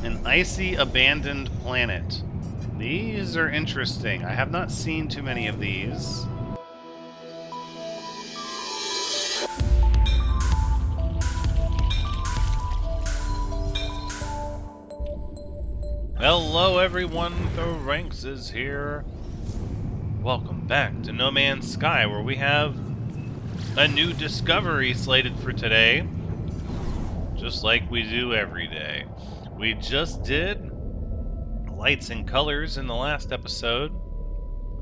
An icy, abandoned planet. These are interesting. I have not seen too many of these. Hello everyone, the Ranks is here. Welcome back to No Man's Sky, where we have a new discovery slated for today. Just like we do every day. We just did lights and colors in the last episode.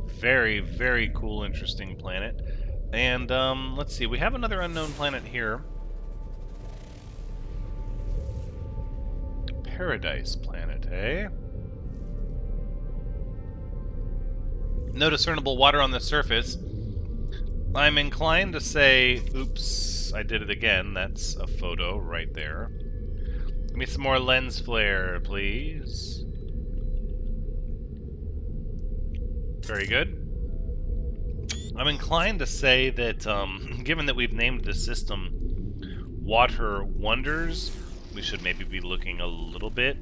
Very, very cool, interesting planet. And, let's see, we have another unknown planet here. Paradise planet, eh? No discernible water on the surface. I'm inclined to say, oops, I did it again. That's a photo right there. Give me some more lens flare, please. Very good. I'm inclined to say that, given that we've named the system Water Wonders, we should maybe be looking a little bit.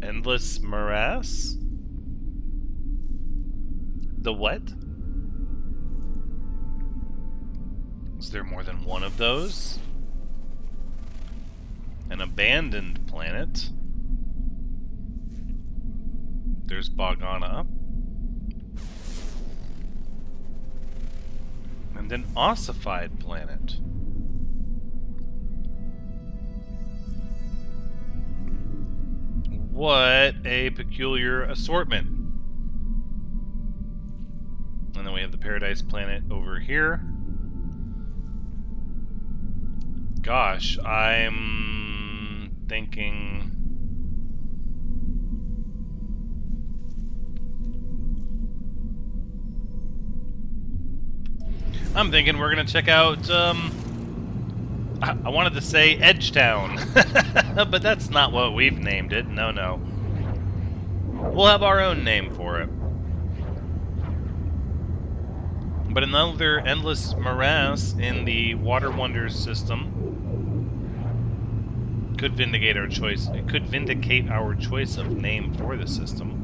Endless morass? The what? Is there more than one of those? An abandoned planet. There's Bogana. And an ossified planet. What a peculiar assortment. And then we have the Paradise planet over here. Gosh, I'm thinking... we're gonna check out, I wanted to say Edgetown, but that's not what we've named it. No, no. We'll have our own name for it. But another endless morass in the Water Wonders system could vindicate our choice. It could vindicate our choice of name for the system.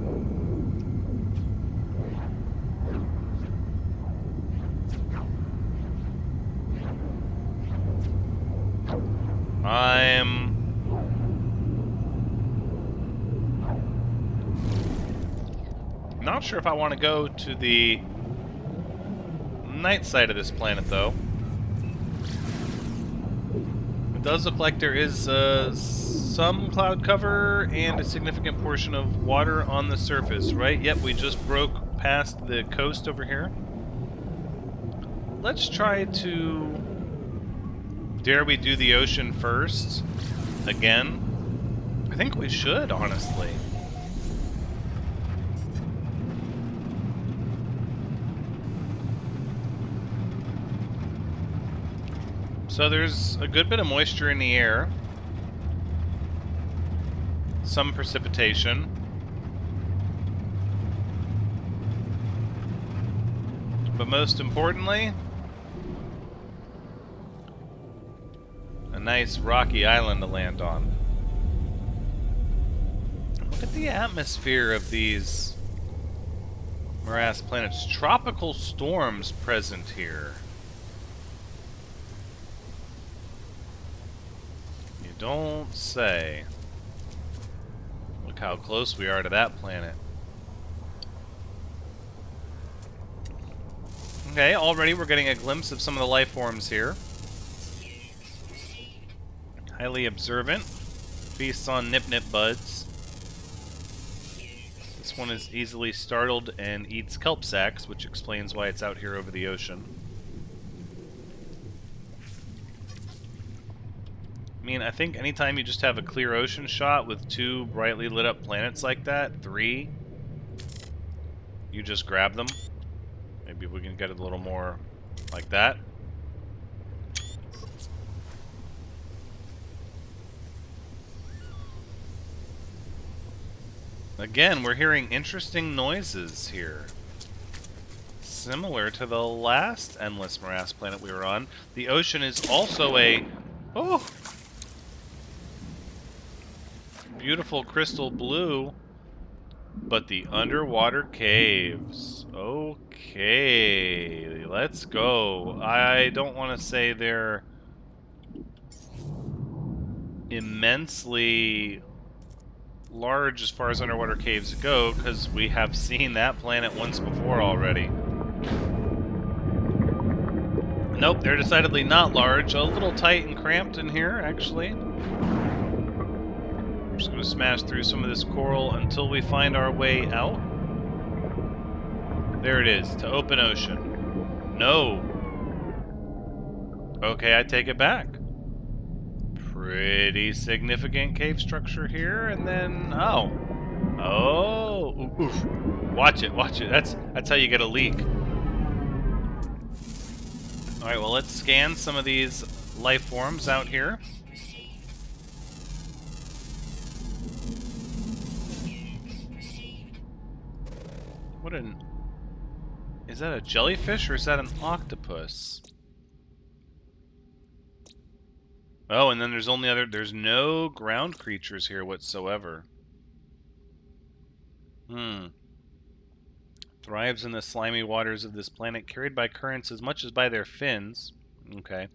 I'm not sure if I want to go to the night side of this planet, though. It does look like there is some cloud cover and a significant portion of water on the surface, right? Yep, we just broke past the coast over here. Let's try to... Dare we do the ocean first? Again? I think we should, honestly. So there's a good bit of moisture in the air. Some precipitation. But most importantly, a nice rocky island to land on. Look at the atmosphere of these morass planets. Tropical storms present here. You don't say. Look how close we are to that planet. Okay, already we're getting a glimpse of some of the life forms here. Highly observant. Feasts on nip-nip buds. This one is easily startled and eats kelp sacks, which explains why it's out here over the ocean. I mean, I think anytime you just have a clear ocean shot with two brightly lit up planets like that, three, you just grab them. Maybe we can get it a little more like that. Again, we're hearing interesting noises here. Similar to the last endless morass planet we were on, the ocean is also a... Oh! beautiful crystal blue, but the underwater caves. Okay, let's go. I don't want to say they're immensely large as far as underwater caves go, because we have seen that planet once before already. Nope, they're decidedly not large. A little tight and cramped in here, actually. I'm just going to smash through some of this coral until we find our way out. There it is, to open ocean. No. Okay, I take it back. Pretty significant cave structure here, and then... Oh. Oh. Oof. Watch it, watch it. That's how you get a leak. Alright, well, let's scan some of these life forms out here. What an... Is that a jellyfish or is that an octopus? Oh, and then there's no ground creatures here whatsoever. Thrives in the slimy waters of this planet, carried by currents as much as by their fins. Okay.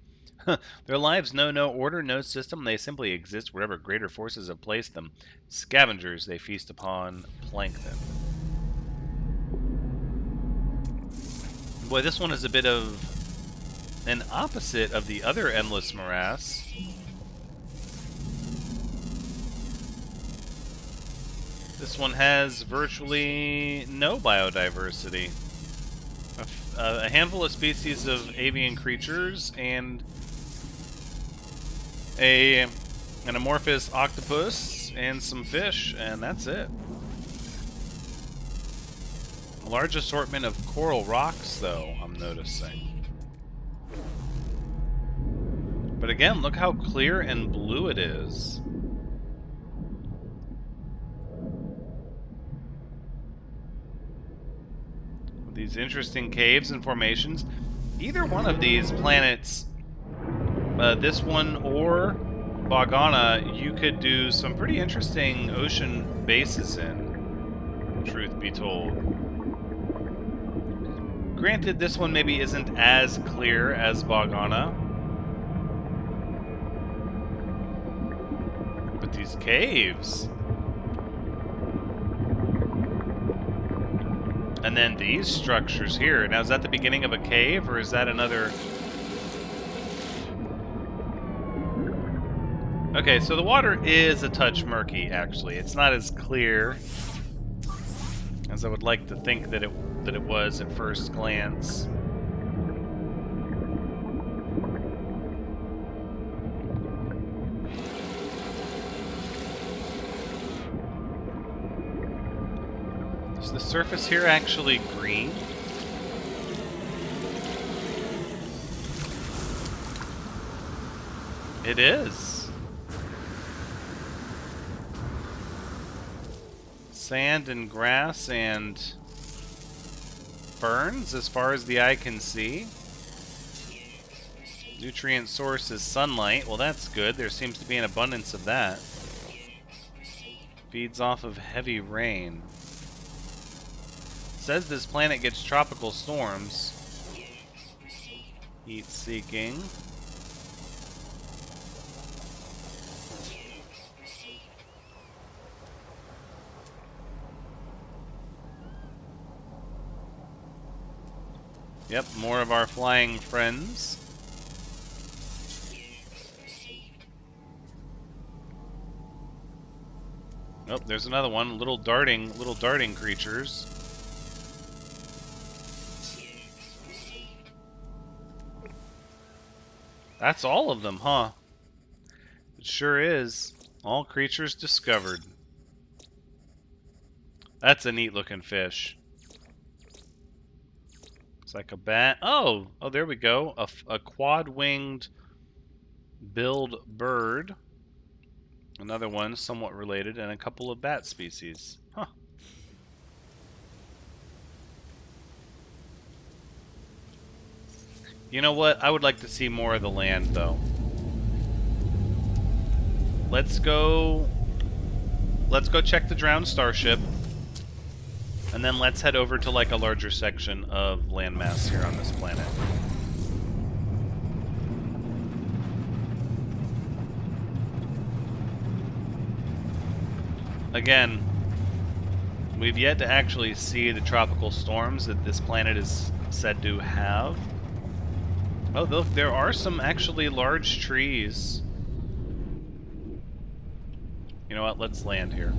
Their lives know no order, no system. They simply exist wherever greater forces have placed them. Scavengers, they feast upon plankton. Boy, this one is a bit of an opposite of the other endless morass. This one has virtually no biodiversity. A handful of species of avian creatures and an amorphous octopus and some fish, and that's it. A large assortment of coral rocks, though, I'm noticing. But again, look how clear and blue it is. These interesting caves and formations. Either one of these planets, this one or Bogana, you could do some pretty interesting ocean bases in, truth be told. Granted, this one maybe isn't as clear as Bogana. But these caves... And then these structures here. Now, is that the beginning of a cave, or is that another... Okay, so the water is a touch murky, actually. It's not as clear as I would like to think that it was at first glance. Is the surface here actually green? It is. Sand and grass and ferns as far as the eye can see. Nutrient source is sunlight. Well, that's good. There seems to be an abundance of that. Feeds off of heavy rain. Says this planet gets tropical storms. Heat seeking. Yep, more of our flying friends. Oh, there's another one. Little darting creatures. That's all of them, huh? It sure is. All creatures discovered. That's a neat looking fish. It's like a bat. Oh, there we go. A quad-winged billed bird. Another one, somewhat related, and a couple of bat species. Huh. You know what? I would like to see more of the land, though. Let's go let's go check the drowned starship. And then let's head over to like a larger section of landmass here on this planet. Again, we've yet to actually see the tropical storms that this planet is said to have. Oh, look, there are some actually large trees. You know what? Let's land here.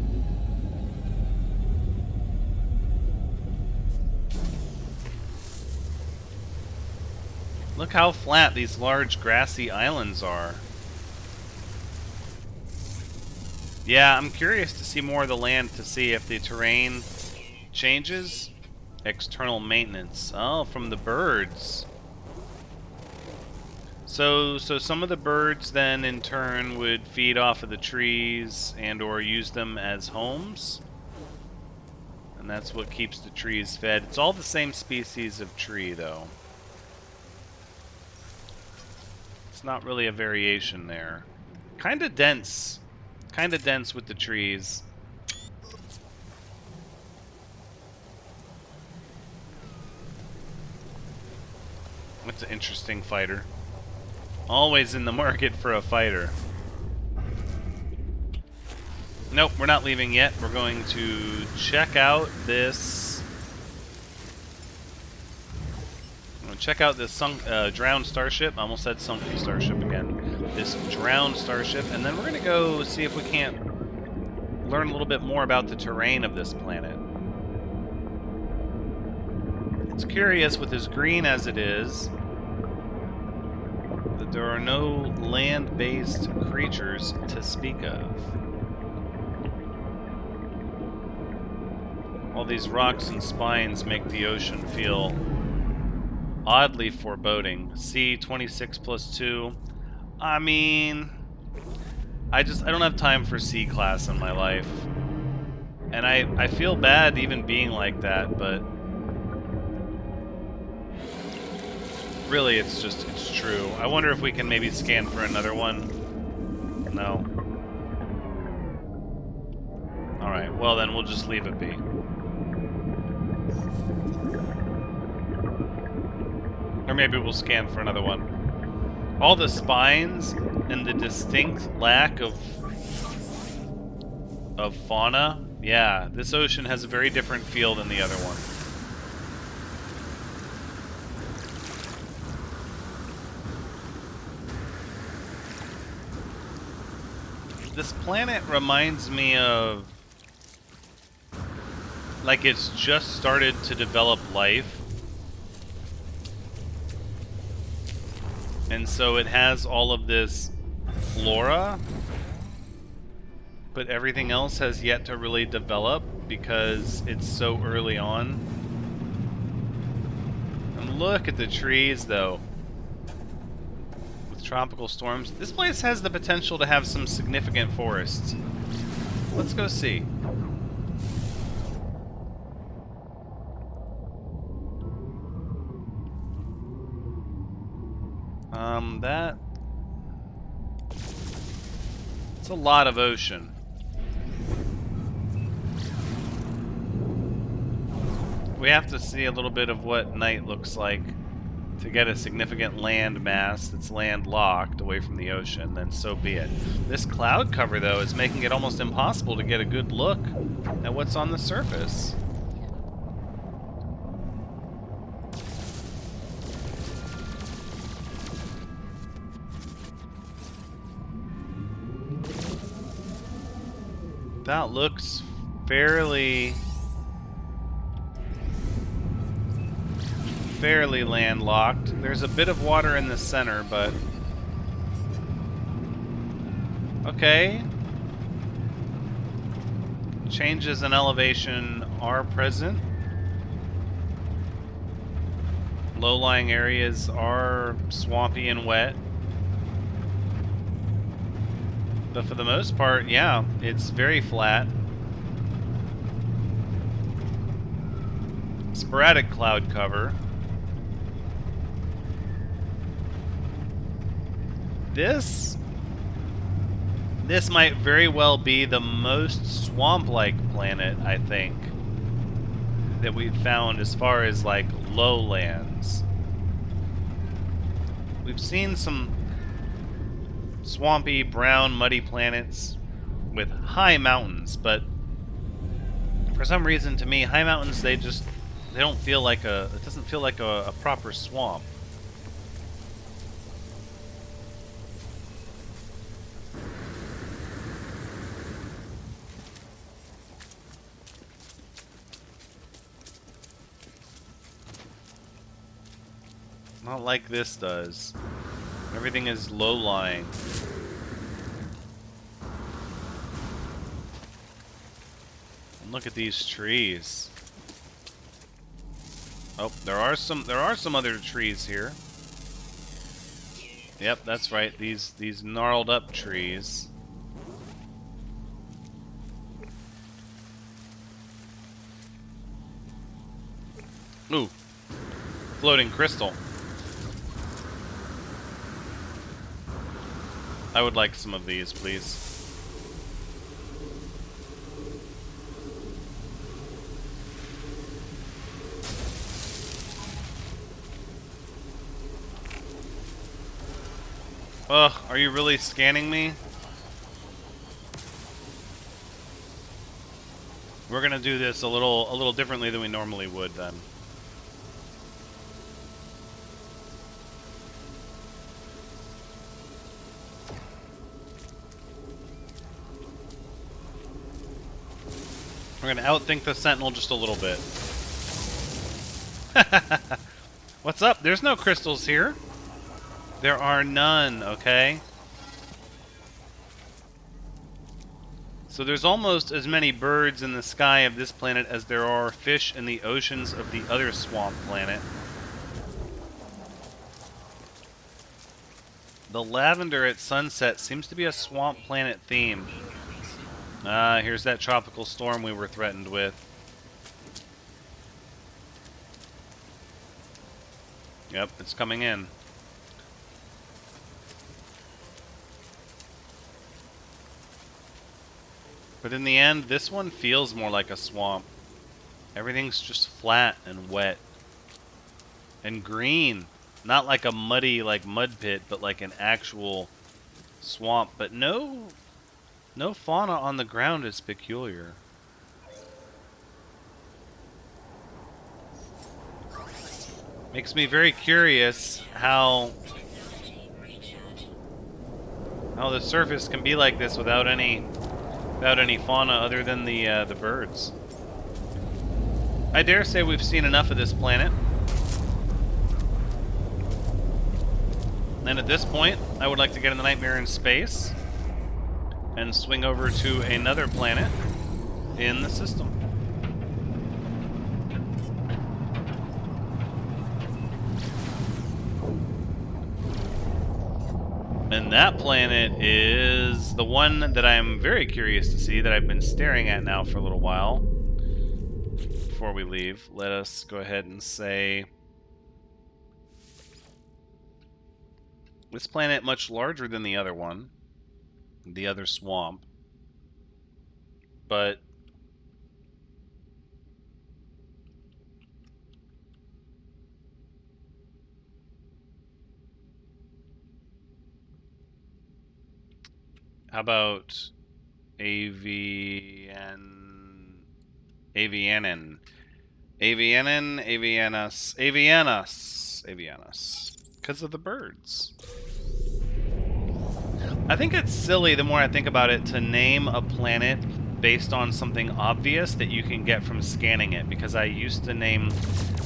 Look how flat these large grassy islands are. Yeah, I'm curious to see more of the land to see if the terrain changes. External maintenance. Oh, from the birds. So some of the birds then in turn would feed off of the trees and or use them as homes. And that's what keeps the trees fed. It's all the same species of tree though. It's not really a variation there. Kinda dense. Kinda dense with the trees. That's an interesting fighter. Always in the market for a fighter. Nope, we're not leaving yet. We're going to check out this... I'm going to check out this drowned starship. I almost said sunken starship again. This drowned starship. And then we're going to go see if we can't learn a little bit more about the terrain of this planet. It's curious, with as green as it is, that there are no land-based creatures to speak of. All these rocks and spines make the ocean feel oddly foreboding. C 26 plus 2. I mean, I don't have time for C class in my life. And I feel bad even being like that, but really it's true. I wonder if we can maybe scan for another one. No. Alright, well then we'll just leave it be. Or maybe we'll scan for another one. All the spines and the distinct lack of fauna. Yeah, this ocean has a very different feel than the other one. This planet reminds me of... like it's just started to develop life. And so it has all of this flora, but everything else has yet to really develop because it's so early on. And look at the trees, though. With tropical storms, this place has the potential to have some significant forests. Let's go see. It's a lot of ocean. We have to see a little bit of what night looks like to get a significant land mass that's landlocked away from the ocean, then so be it. This cloud cover, though, is making it almost impossible to get a good look at what's on the surface. That looks fairly landlocked. There's a bit of water in the center, but okay. Changes in elevation are present. Low-lying areas are swampy and wet. But for the most part, yeah, it's very flat. Sporadic cloud cover. This might very well be the most swamp-like planet, I think, that we've found as far as, like, lowlands. We've seen some swampy, brown, muddy planets with high mountains, but for some reason, to me, high mountains, they don't feel like it doesn't feel like a proper swamp. Not like this does. Everything is low-lying. And look at these trees. Oh, there are some other trees here. Yep, that's right. These gnarled up trees. Ooh. Floating crystal. I would like some of these, please. Ugh, are you really scanning me? We're gonna do this a little differently than we normally would then. We're gonna outthink the Sentinel just a little bit. What's up? There's no crystals here. There are none, okay? So there's almost as many birds in the sky of this planet as there are fish in the oceans of the other swamp planet. The lavender at sunset seems to be a swamp planet theme. Ah, here's that tropical storm we were threatened with. Yep, it's coming in. But in the end, this one feels more like a swamp. Everything's just flat and wet. And green. Not like a muddy, like mud pit, but like an actual swamp. But no fauna on the ground is peculiar. Makes me very curious how the surface can be like this without any fauna other than the birds. I dare say we've seen enough of this planet. And at this point, I would like to get in the Nightmare in space and swing over to another planet in the system. And that planet is the one that I'm very curious to see, that I've been staring at now for a little while. Before we leave, let us go ahead and say this planet much larger than the other one, the other swamp, but how about Avianus, because of the birds. I think it's silly, the more I think about it, to name a planet based on something obvious that you can get from scanning it, because I used to name,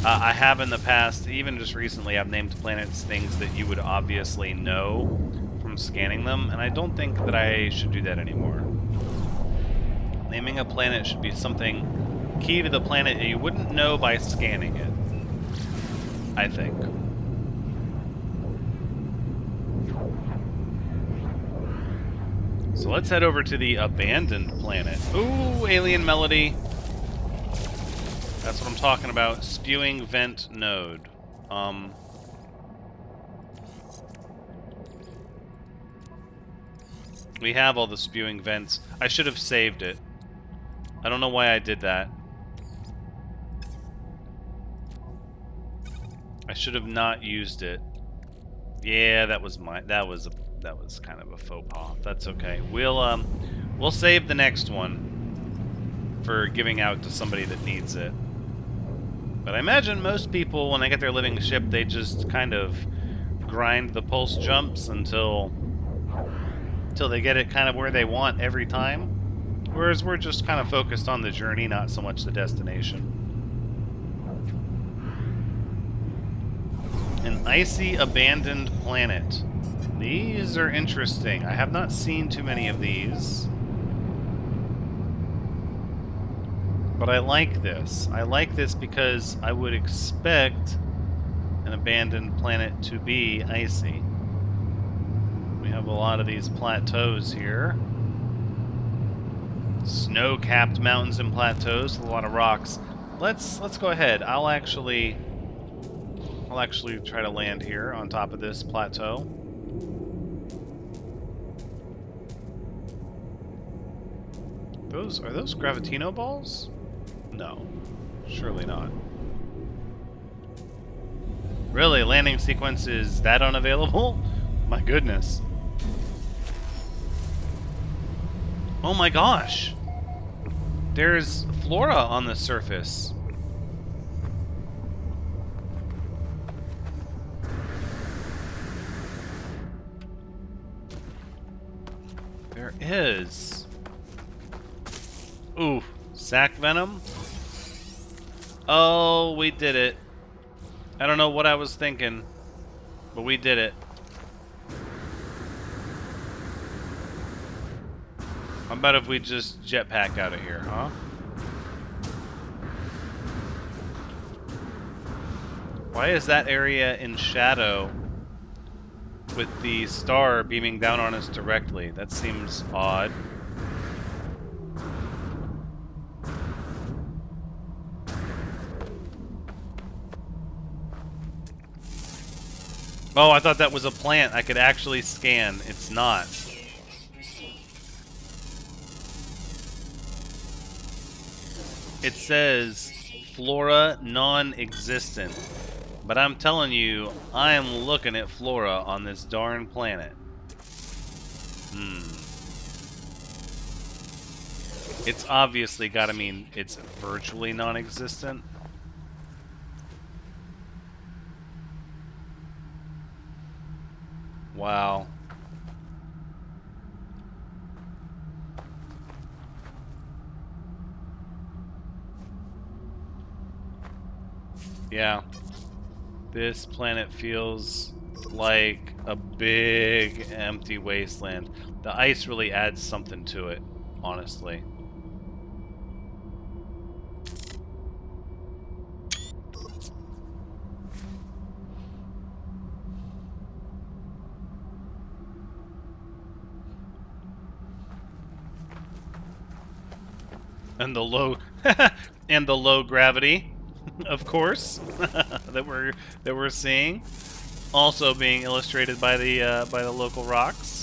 I have in the past, even just recently, I've named planets things that you would obviously know from scanning them, and I don't think that I should do that anymore. Naming a planet should be something key to the planet that you wouldn't know by scanning it, I think. So let's head over to the abandoned planet. Ooh, alien melody. That's what I'm talking about. Spewing vent node. We have all the spewing vents. I should have saved it. I don't know why I did that. I should have not used it. Yeah, that was kind of a faux pas. That's okay. We'll save the next one for giving out to somebody that needs it. But I imagine most people, when they get their living ship, they just kind of grind the pulse jumps until they get it kind of where they want every time. Whereas we're just kind of focused on the journey, not so much the destination. An icy, abandoned planet. These are interesting. I have not seen too many of these. But I like this. I like this because I would expect an abandoned planet to be icy. We have a lot of these plateaus here. Snow-capped mountains and plateaus, a lot of rocks. Let's go ahead. I'll actually try to land here on top of this plateau. Are those Gravitino balls? No, surely not. Really, landing sequence is that unavailable? My goodness. Oh my gosh! There's flora on the surface. There is. Ooh, sac venom? Oh, we did it. I don't know what I was thinking, but we did it. How about if we just jetpack out of here, huh? Why is that area in shadow with the star beaming down on us directly? That seems odd. Oh, I thought that was a plant I could actually scan. It's not. It says flora non-existent. But I'm telling you, I am looking at flora on this darn planet. It's obviously gotta mean it's virtually non-existent. Wow. Yeah. This planet feels like a big empty wasteland. The ice really adds something to it, honestly. And the low and the low gravity, of course, that we're seeing, also being illustrated by the local rocks.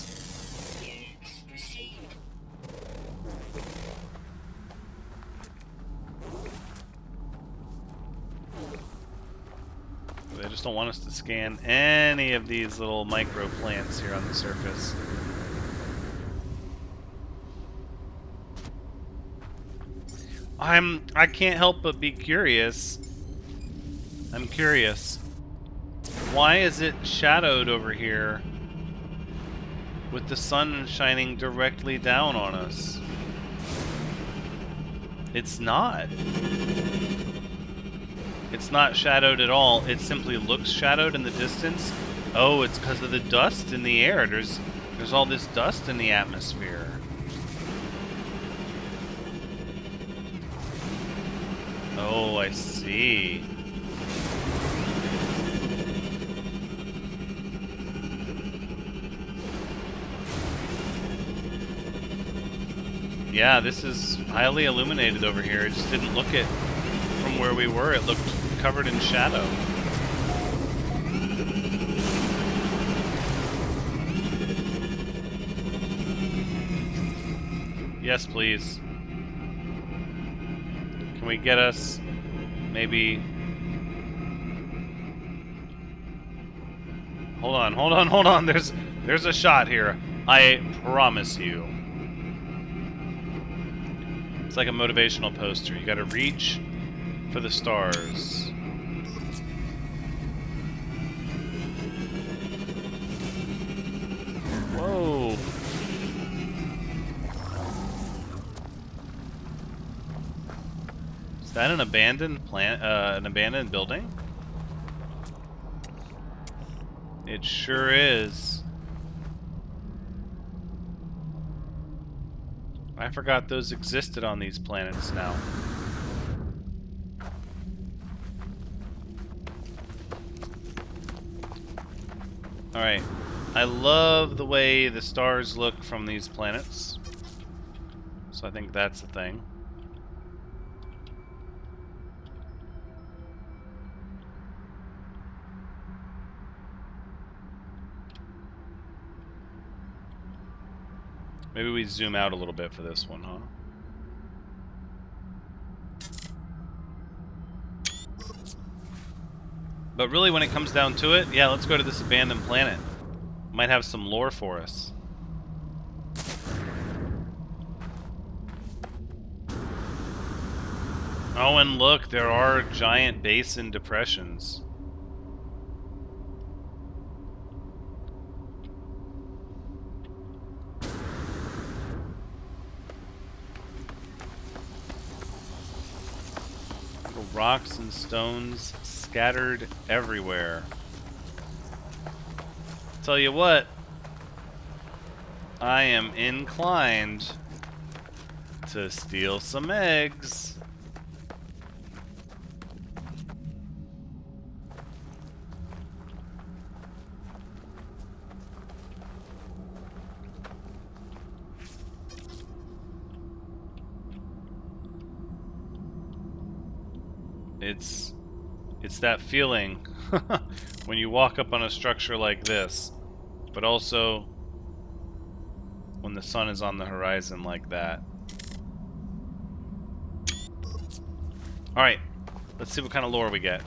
They just don't want us to scan any of these little micro plants here on the surface. I can't help but be curious. I'm curious. Why is it shadowed over here with the sun shining directly down on us? It's not. It's not shadowed at all. It simply looks shadowed in the distance. Oh, it's because of the dust in the air. There's all this dust in the atmosphere. Oh, I see. Yeah, this is highly illuminated over here. It just didn't look it from where we were. It looked covered in shadow. Yes, please. Can we get us maybe... Hold on, hold on, hold on. There's a shot here. I promise you. It's like a motivational poster. You gotta reach for the stars. Whoa. Is that an abandoned an abandoned building? It sure is. I forgot those existed on these planets now. Alright. I love the way the stars look from these planets. So I think that's the thing. Maybe we zoom out a little bit for this one, huh? But really, when it comes down to it, yeah, let's go to this abandoned planet. Might have some lore for us. Oh, and look, there are giant basin depressions. Little rocks and stones scattered everywhere. Tell you what, I am inclined to steal some eggs. It's that feeling when you walk up on a structure like this, but also when the sun is on the horizon like that. Alright, let's see what kind of lore we get.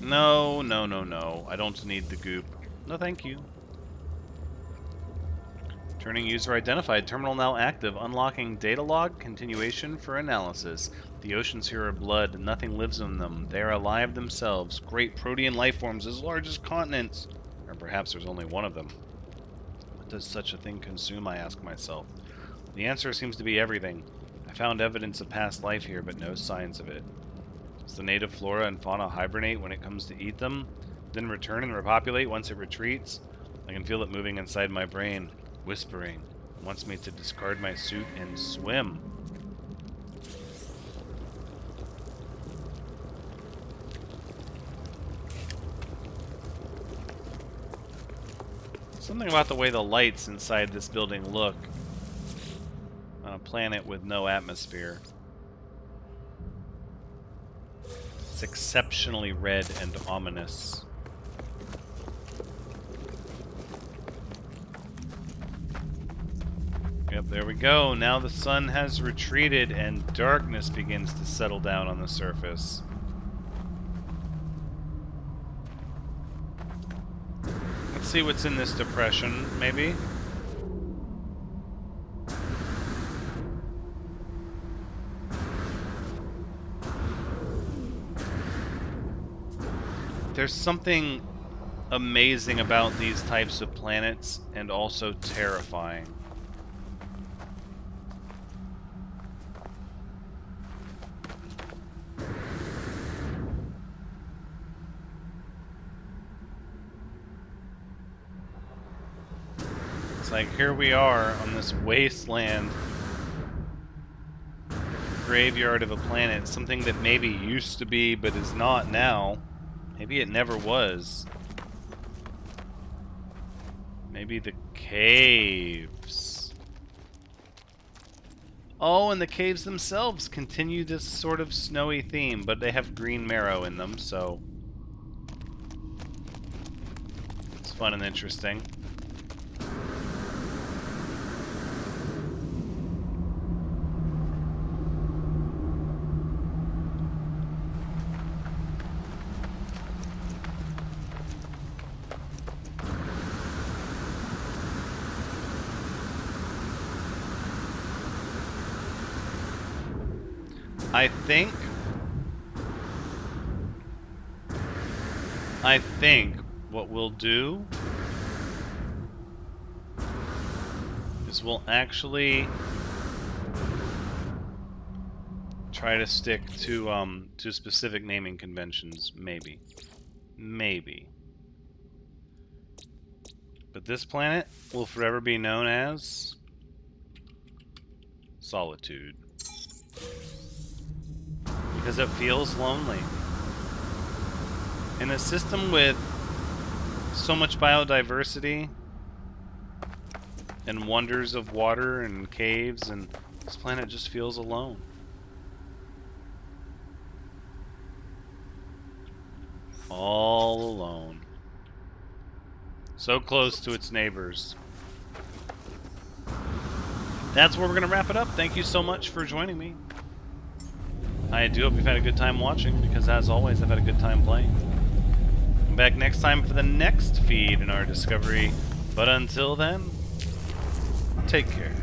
No, no, no, no. I don't need the goop. No, thank you. Turning user identified. Terminal now active. Unlocking data log. Continuation for analysis. The oceans here are blood. Nothing lives in them. They are alive themselves. Great protean life forms as large as continents. Or perhaps there's only one of them. What does such a thing consume, I ask myself. The answer seems to be everything. I found evidence of past life here, but no signs of it. Does the native flora and fauna hibernate when it comes to eat them, then return and repopulate once it retreats? I can feel it moving inside my brain. Whispering. It wants me to discard my suit and swim. Something about the way the lights inside this building look on a planet with no atmosphere. It's exceptionally red and ominous. Yep, there we go. Now the sun has retreated and darkness begins to settle down on the surface. Let's see what's in this depression, maybe. There's something amazing about these types of planets and also terrifying. It's like, here we are on this wasteland graveyard of a planet, something that maybe used to be but is not now. Maybe it never was. Maybe the caves. Oh, and the caves themselves continue this sort of snowy theme, but they have green marrow in them, so it's fun and interesting. I think what we'll do is we'll actually try to stick to specific naming conventions, maybe. But this planet will forever be known as Solitude. Because it feels lonely. In a system with so much biodiversity and wonders of water and caves, and this planet just feels alone. All alone. So close to its neighbors. That's where we're going to wrap it up. Thank you so much for joining me. I do hope you've had a good time watching, because as always, I've had a good time playing. I'm back next time for the next feed in our discovery. But until then, take care.